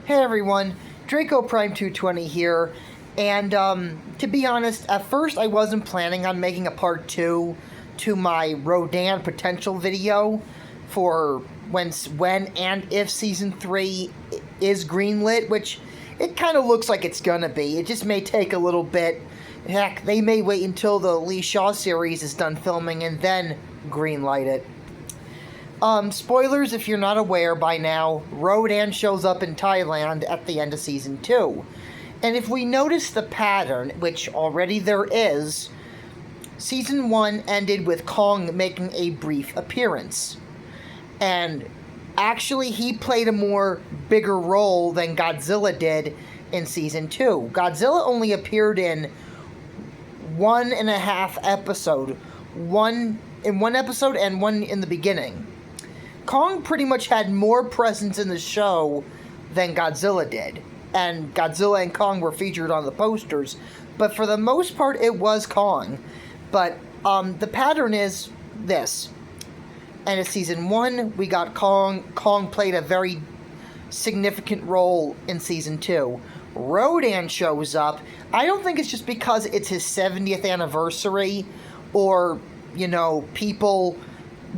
Hey everyone, Draco Prime 220 here, and to be honest, at first I wasn't planning on making a part 2 to my Rodan potential video for when and if Season 3 is greenlit, which it kind of looks like it's gonna be. It just may take a little bit. Heck, they may wait until the Lee Shaw series is done filming and then greenlight it. Spoilers if you're not aware by now, Rodan shows up in Thailand at the end of Season 2. And if we notice the pattern, which already there is, Season 1 ended with Kong making a brief appearance. And actually he played a more bigger role than Godzilla did in Season 2. Godzilla only appeared in 1.5 episode. One in one episode and one in the beginning. Kong pretty much had more presence in the show than Godzilla did. And Godzilla and Kong were featured on the posters. But for the most part, it was Kong. But the pattern is this. And in Season 1, we got Kong. Kong played a very significant role in Season 2. Rodan shows up. I don't think it's just because it's his 70th anniversary. Or, you know, people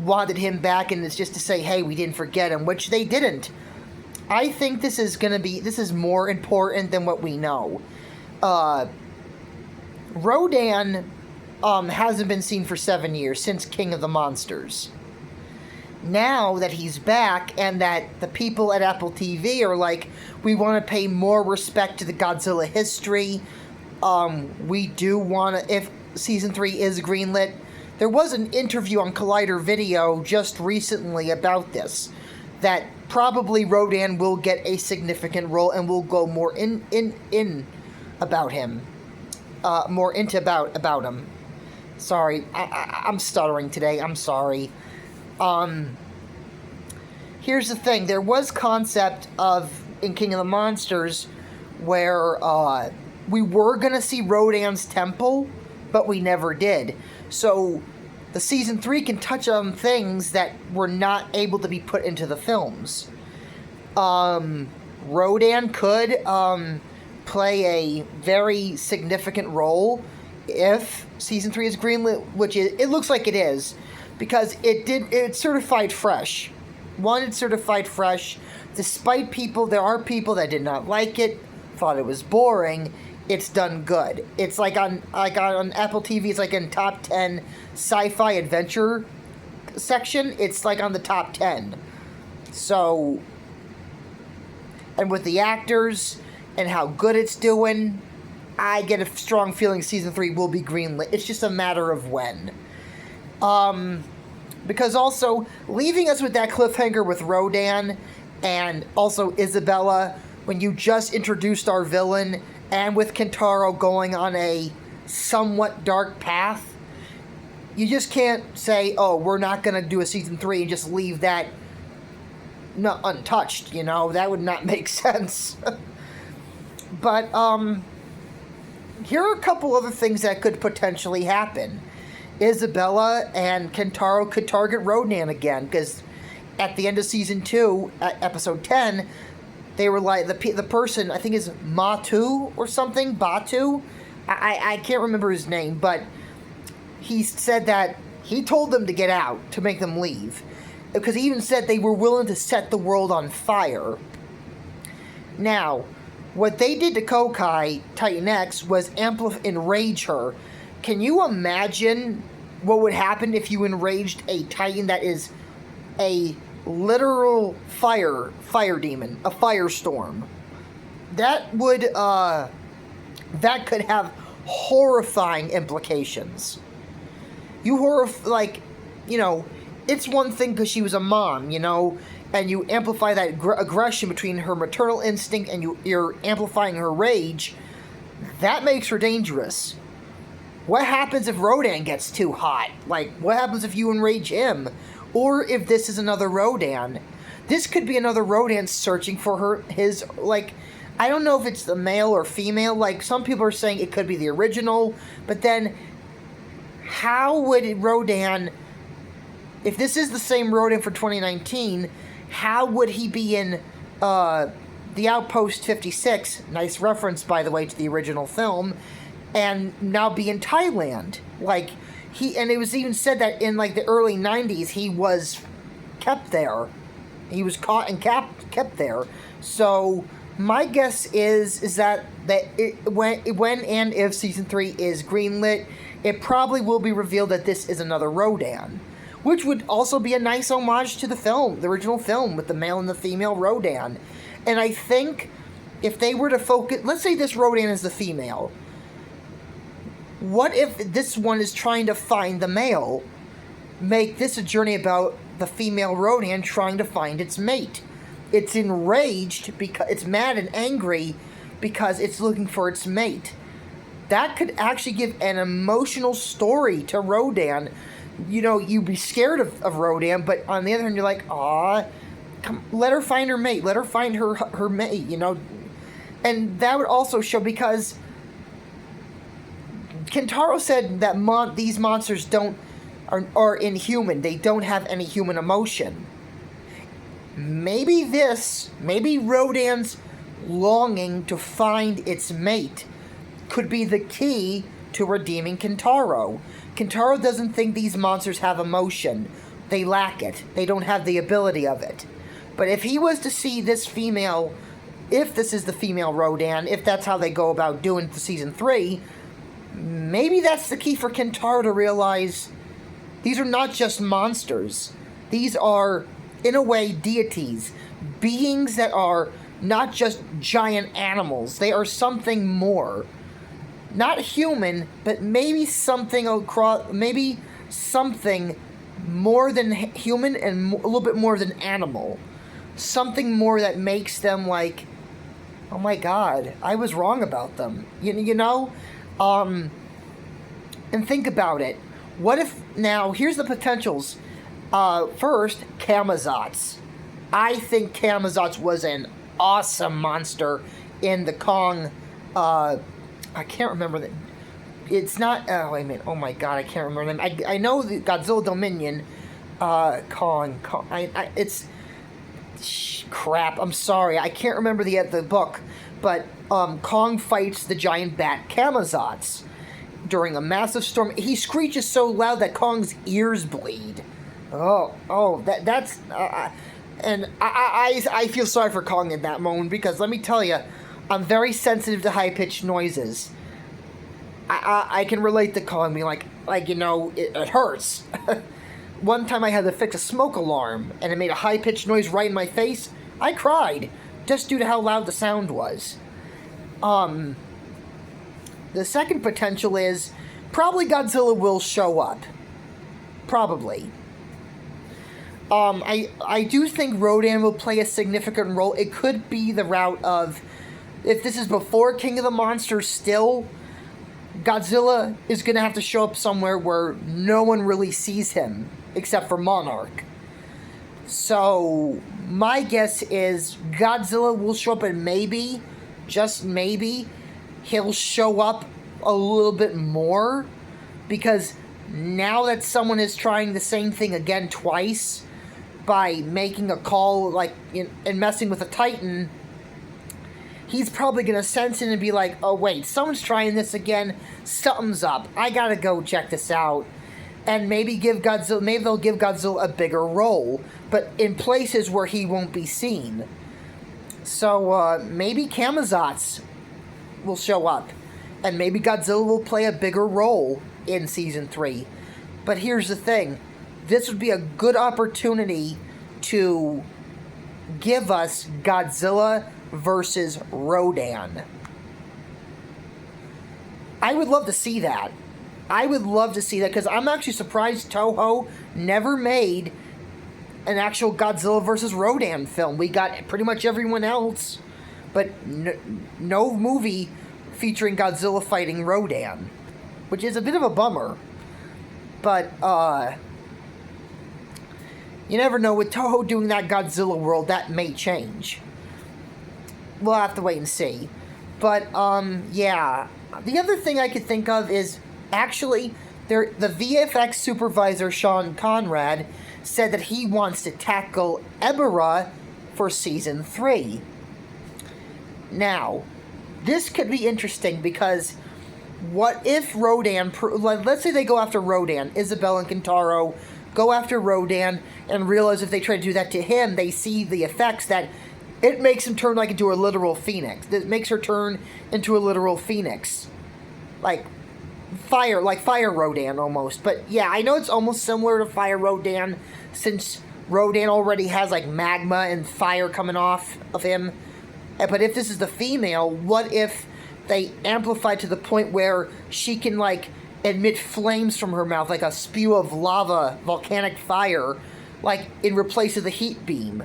wanted him back and it's just to say, hey, we didn't forget him, which they didn't. I think this is more important than what we know. Rodan hasn't been seen for 7 years, since King of the Monsters. Now that he's back and that the people at Apple TV are like, we want to pay more respect to the Godzilla history, we do want to, if Season 3 is greenlit. There was an interview on Collider Video just recently about this, that probably Rodan will get a significant role and will go more in about him, more into about him. Sorry, I'm stuttering today. I'm sorry. Here's the thing: there was concept of in King of the Monsters where we were gonna see Rodan's temple, but we never did. So, the Season 3 can touch on things that were not able to be put into the films. Rodan could play a very significant role if Season 3 is greenlit, which it looks like it is, because it's certified fresh. One, it's certified fresh. Despite there are people that did not like it, thought it was boring. It's done good. It's like on Apple TV, it's like in top 10 sci-fi adventure section. It's like on the top 10. So, and with the actors and how good it's doing, I get a strong feeling Season 3 will be greenlit. It's just a matter of when. Because also, leaving us with that cliffhanger with Rodan and also Isabella, when you just introduced our villain, and with Kentaro going on a somewhat dark path, you just can't say, oh, we're not going to do a Season 3 and just leave that untouched, you know? That would not make sense. But, here are a couple other things that could potentially happen. Isabella and Kentaro could target Rodan again, because at the end of Season 2, at Episode 10, they were like, the person, I think is Matu or something, Batu? I can't remember his name, but he said that he told them to get out, to make them leave. Because he even said they were willing to set the world on fire. Now, what they did to Kokai, Titan X, was enrage her. Can you imagine what would happen if you enraged a Titan that is a literal fire demon, a firestorm? That would that could have horrifying implications. You know, it's one thing because she was a mom, you know, and you amplify that aggression between her maternal instinct and you're amplifying her rage. That makes her dangerous. What happens if Rodan gets too hot? Like, what happens if you enrage him? Or if this is another Rodan. This could be another Rodan searching for I don't know if it's the male or female. Like, some people are saying it could be the original. But then, how would Rodan, if this is the same Rodan for 2019, how would he be in the Outpost 56, nice reference, by the way, to the original film, and now be in Thailand. Like, and it was even said that in, like, the early 90s, he was kept there. He was caught and kept there. So my guess is that when and if season 3 is greenlit, it probably will be revealed that this is another Rodan, which would also be a nice homage to the film, the original film, with the male and the female Rodan. And I think if they were to focus, let's say this Rodan is the female. What if this one is trying to find the male? Make this a journey about the female Rodan trying to find its mate. It's enraged because it's mad and angry because it's looking for its mate. That could actually give an emotional story to Rodan. You know, you'd be scared of Rodan, but on the other hand, you're like, aw, let her find her mate. Let her find her mate, you know. And that would also show, because Kentaro said that these monsters are inhuman. They don't have any human emotion. Maybe Rodan's longing to find its mate could be the key to redeeming Kentaro. Kentaro doesn't think these monsters have emotion. They lack it. They don't have the ability of it. But if he was to see this female, if this is the female Rodan, if that's how they go about doing the season 3, maybe that's the key for Kentaro to realize these are not just monsters. These are, in a way, deities. Beings that are not just giant animals. They are something more. Not human, but maybe something more than human and a little bit more than animal. Something more that makes them like, oh my god, I was wrong about them. You know? And think about it. What if, now, here's the potentials. First, Camazotz. I think Camazotz was an awesome monster in the Kong, I can't remember that. It's not, wait a minute, oh my god, I can't remember them. I know the Godzilla Dominion, Kong, it's, crap, I'm sorry, I can't remember the book, but, Kong fights the giant bat Camazotz during a massive storm. He screeches so loud that Kong's ears bleed. That's, and I feel sorry for Kong in that moment, because let me tell you, I'm very sensitive to high-pitched noises. I can relate to Kong being like you know, it hurts. One time I had to fix a smoke alarm, and it made a high-pitched noise right in my face. I cried, just due to how loud the sound was. The second potential is, probably Godzilla will show up. Probably. I do think Rodan will play a significant role. It could be the route of, if this is before King of the Monsters still, Godzilla is going to have to show up somewhere where no one really sees him, except for Monarch. So, my guess is Godzilla will show up, and maybe, just maybe, he'll show up a little bit more, because now that someone is trying the same thing again twice, by making a call, like, and messing with a Titan, he's probably going to sense it and be like, oh wait, someone's trying this again, something's up, I gotta go check this out. And maybe they'll give Godzilla a bigger role, but in places where he won't be seen. So, maybe Camazotz will show up, and maybe Godzilla will play a bigger role in Season 3. But here's the thing, this would be a good opportunity to give us Godzilla versus Rodan. I would love to see that. Because I'm actually surprised Toho never made an actual Godzilla versus Rodan film. We got pretty much everyone else, but no movie featuring Godzilla fighting Rodan, which is a bit of a bummer. But, you never know, with Toho doing that Godzilla world, that may change. We'll have to wait and see. But, yeah. The other thing I could think of is, actually, the VFX supervisor, Sean Conrad, said that he wants to tackle Ebirah for Season 3. Now, this could be interesting because what if Rodan, let's say they go after Rodan, Isabella and Kentaro go after Rodan and realize if they try to do that to him, they see the effects that it makes him turn like into a literal phoenix. It makes her turn into a literal phoenix. Like Fire Rodan almost. But yeah, I know it's almost similar to Fire Rodan since Rodan already has like magma and fire coming off of him. But if this is the female, what if they amplify to the point where she can like emit flames from her mouth, like a spew of lava, volcanic fire, like in replace of the heat beam?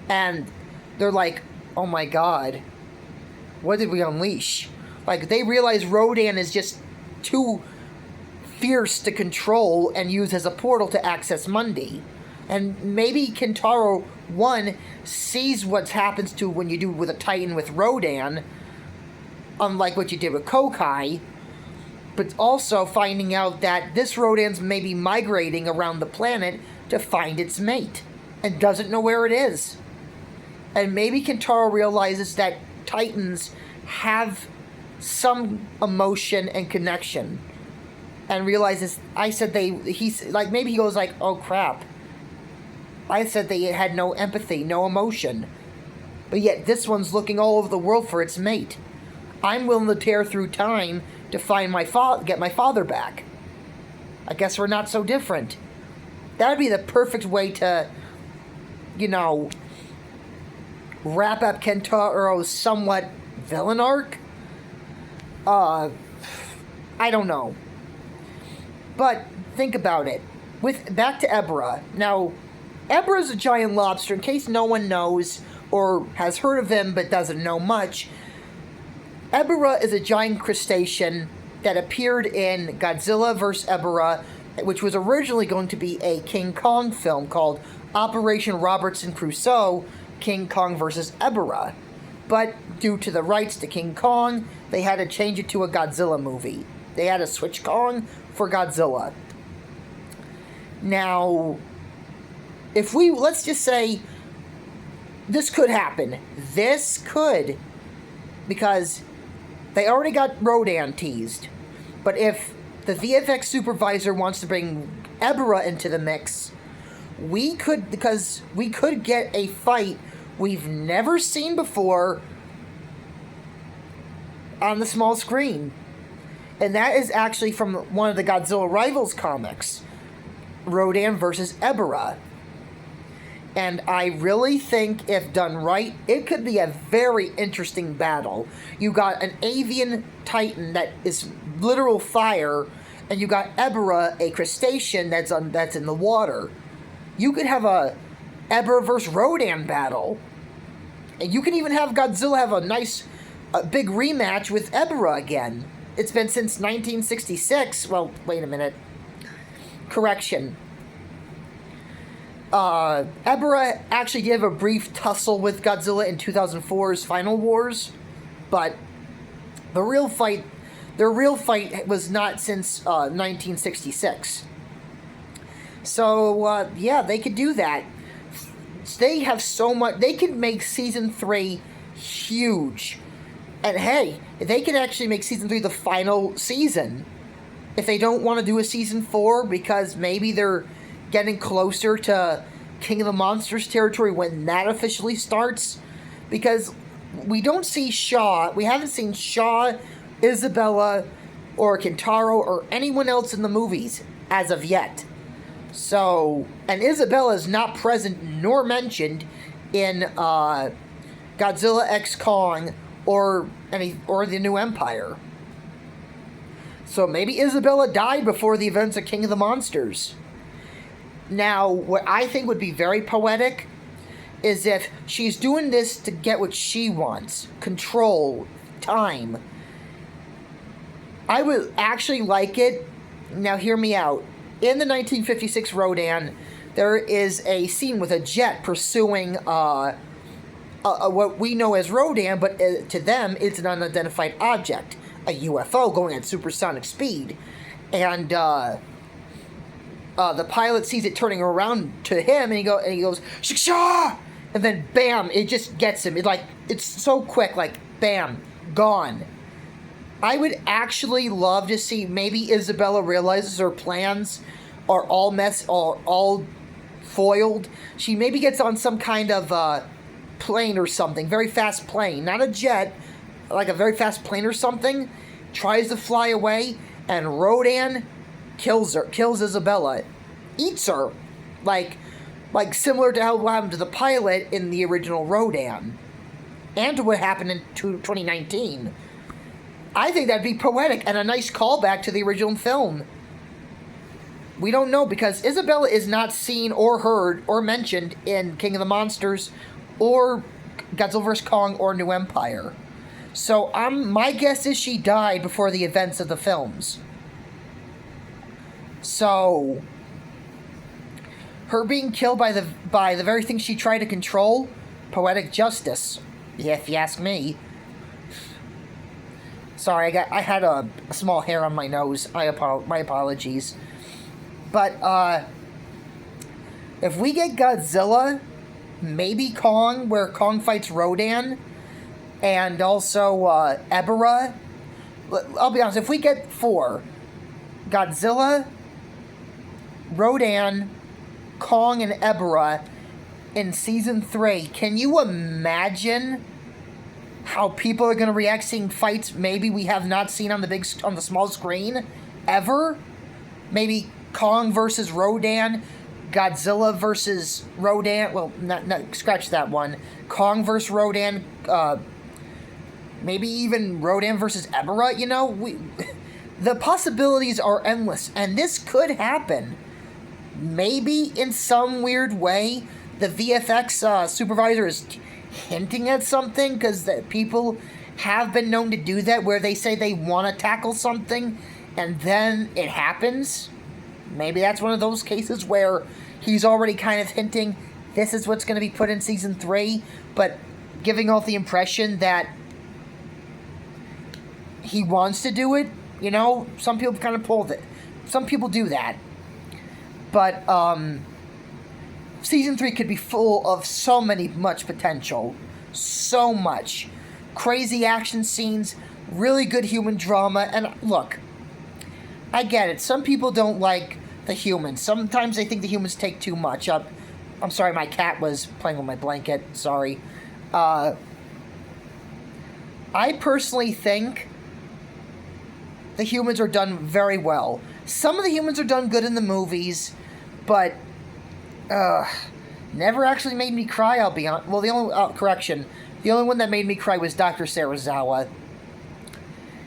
And they're like, oh my god, what did we unleash? Like, they realize Rodan is just too fierce to control and use as a portal to access Mundi. And maybe Kentaro, one, sees what happens to when you do with a Titan with Rodan, unlike what you did with Kokai, but also finding out that this Rodan's maybe migrating around the planet to find its mate, and doesn't know where it is. And maybe Kentaro realizes that Titans have some emotion and connection, and realizes, maybe he goes like, oh crap, I said they had no empathy, no emotion, but yet this one's looking all over the world for its mate. I'm willing to tear through time to find get my father back. I guess we're not so different. That would be the perfect way to, wrap up Kentaro's somewhat villain arc. I don't know. But think about it. Back to Ebra. Now, Ebra's a giant lobster. In case no one knows or has heard of him but doesn't know much, Ebra is a giant crustacean that appeared in Godzilla vs. Ebra, which was originally going to be a King Kong film called Operation Robertson Crusoe, King Kong vs. Ebra. But due to the rights to King Kong, they had to change it to a Godzilla movie. They had to switch Kong for Godzilla. Now, let's just say this could happen. This could, because they already got Rodan teased. But if the VFX supervisor wants to bring Ebra into the mix, we could get a fight we've never seen before on the small screen. And that is actually from one of the Godzilla Rivals comics, Rodan versus Ebra. And I really think, if done right, it could be a very interesting battle. You got an avian titan that is literal fire, and you got Ebra, a crustacean that's in the water. You could have a Ebra versus Rodan battle. And you can even have Godzilla have a nice, big rematch with Ebra again. It's been since 1966. Well, wait a minute. Correction. Ebra actually did have a brief tussle with Godzilla in 2004's Final Wars, but their real fight was not since 1966. So, yeah, they could do that. They have so much. They could make Season 3 huge. And hey, they could actually make Season 3 the final season. If they don't want to do a Season 4 because maybe they're getting closer to King of the Monsters territory when that officially starts. Because we don't see Shaw. We haven't seen Shaw, Isabella, or Kentaro, or anyone else in the movies as of yet. So, and Isabella is not present nor mentioned in Godzilla X Kong or the New Empire. So maybe Isabella died before the events of King of the Monsters. Now, what I think would be very poetic is if she's doing this to get what she wants. Control. Time. I would actually like it. Now, hear me out. In the 1956 Rodan, there is a scene with a jet pursuing what we know as Rodan, but to them, it's an unidentified object. A UFO going at supersonic speed. And the pilot sees it turning around to him, and he goes, "Shiksha!" and then bam, it just gets him. It's so quick, like bam, gone. I would actually love to see maybe Isabella realizes her plans are all foiled. She maybe gets on some kind of plane or something, very fast plane, not a jet, like a very fast plane or something, tries to fly away, and Rodan kills Isabella, eats her, like similar to what happened to the pilot in the original Rodan, and to what happened in 2019. I think that'd be poetic and a nice callback to the original film. We don't know, because Isabella is not seen or heard or mentioned in King of the Monsters or Godzilla vs. Kong or New Empire. So my guess is she died before the events of the films. So her being killed by the very thing she tried to control, poetic justice, if you ask me. Sorry, I had a small hair on my nose. My apologies. But if we get Godzilla, maybe Kong, where Kong fights Rodan, and also Ebirah. I'll be honest, if we get 4, Godzilla, Rodan, Kong, and Ebirah in Season 3, can you imagine how people are going to react seeing fights maybe we have not seen on the small screen ever? Maybe Kong versus Rodan, Godzilla versus Rodan. Well, not scratch that one. Kong versus Rodan. Maybe even Rodan versus Ebirah. The possibilities are endless, and this could happen. Maybe in some weird way, the VFX supervisor is hinting at something, because people have been known to do that, where they say they want to tackle something and then it happens. Maybe that's one of those cases where he's already kind of hinting this is what's going to be put in Season 3, but giving off the impression that he wants to do it. Some people kind of pulled it. Some people do that. But Season 3 could be full of so much potential. So much. Crazy action scenes, really good human drama, and look, I get it. Some people don't like the humans. Sometimes they think the humans take too much. I'm sorry, my cat was playing with my blanket. Sorry. I personally think the humans are done very well. Some of the humans are done good in the movies, but never actually made me cry, I'll be honest. Well, the only one that made me cry was Dr. Serizawa.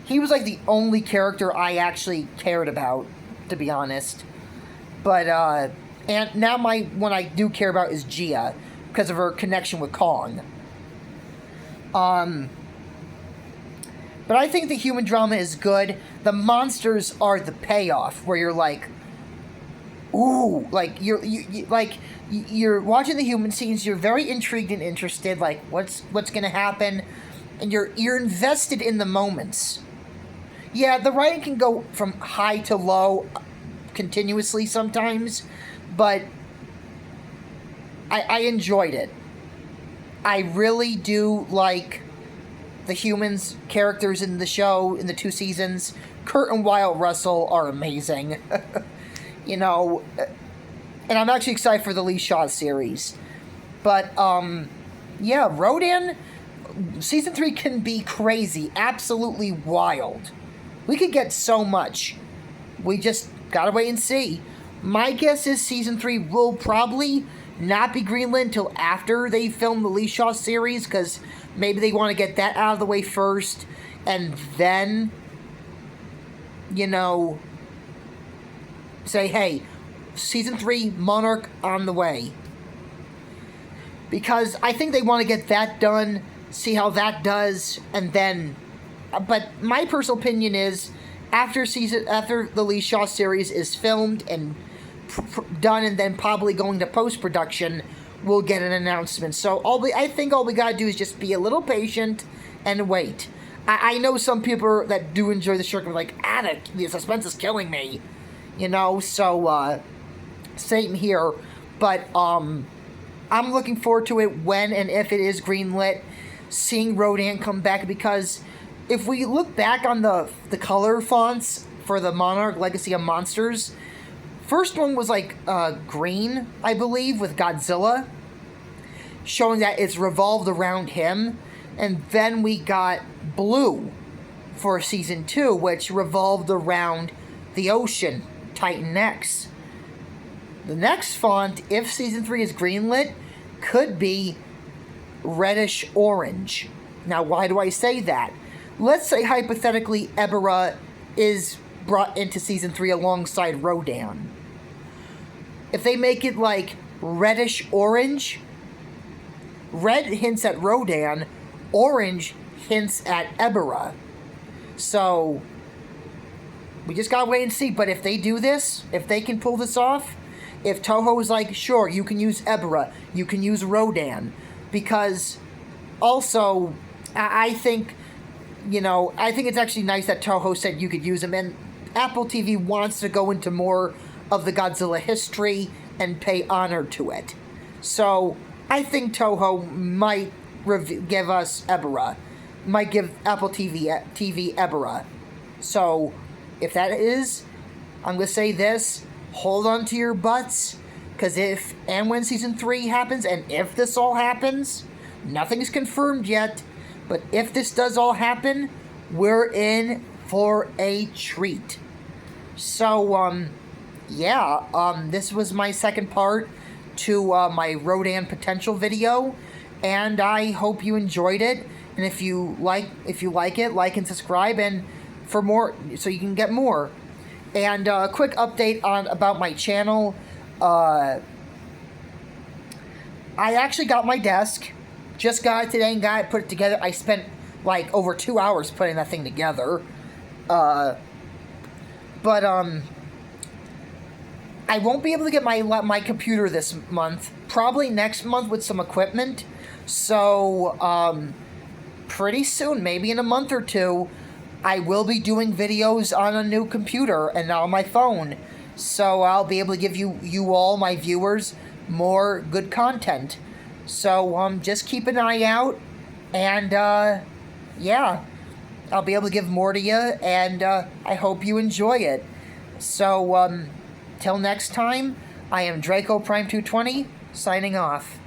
He was like the only character I actually cared about, to be honest. But and now one I do care about is Gia, because of her connection with Kong. But I think the human drama is good. The monsters are the payoff, where you're like, ooh, like you're watching the human scenes, you're very intrigued and interested, like what's gonna happen, and you're invested in the moments. Yeah, the writing can go from high to low continuously sometimes, but I enjoyed it. I really do like the humans characters in the show in the 2 seasons. Kurt and Wyatt Russell are amazing. And I'm actually excited for the Lee Shaw series. But yeah, Rodan Season 3 can be crazy, absolutely wild. We could get so much. We just gotta wait and see. My guess is Season 3 will probably not be greenlit until after they film the Lee Shaw series, because maybe they want to get that out of the way first, and then, say, hey, Season 3, Monarch on the way. Because I think they want to get that done, see how that does, and then... But my personal opinion is, after the Lee Shaw series is filmed and done, and then probably going to post-production, we'll get an announcement. So I think all we gotta do is just be a little patient and wait. I know some people that do enjoy the show are like, the suspense is killing me. So same here. But I'm looking forward to it when and if it is greenlit, seeing Rodan come back, because if we look back on the color fonts for the Monarch Legacy of Monsters, first one was like green, I believe, with Godzilla, showing that it's revolved around him. And then we got blue for Season 2, which revolved around the ocean, Titan X. The next font, if Season 3 is greenlit, could be reddish orange. Now, why do I say that? Let's say, hypothetically, Ebera is brought into Season 3 alongside Rodan. If they make it like reddish orange, red hints at Rodan, orange hints at Ebera. So, we just gotta wait and see. But if they do this, if they can pull this off, if Toho is like, sure, you can use Ebera, you can use Rodan, because also, I think, I think it's actually nice that Toho said you could use them, and Apple TV wants to go into more of the Godzilla history and pay honor to it. So, I think Toho might give us Ebera, might give Apple TV Ebera. So, if that is, I'm going to say this, hold on to your butts, because if and when Season 3 happens, and if this all happens, nothing's confirmed yet, but if this does all happen, we're in for a treat. So, this was my second part to my Rodan potential video, and I hope you enjoyed it. And if you like it, like and subscribe, and for more, so you can get more. And a quick update about my channel. I actually got my desk. Just got it today and put it together. I spent like over 2 hours putting that thing together. I won't be able to get my computer this month. Probably next month with some equipment. So, pretty soon, maybe in a month or two, I will be doing videos on a new computer and on my phone. So I'll be able to give you all, my viewers, more good content. So just keep an eye out, and I'll be able to give more to you, and I hope you enjoy it. So till next time, I am Draco Prime 220, signing off.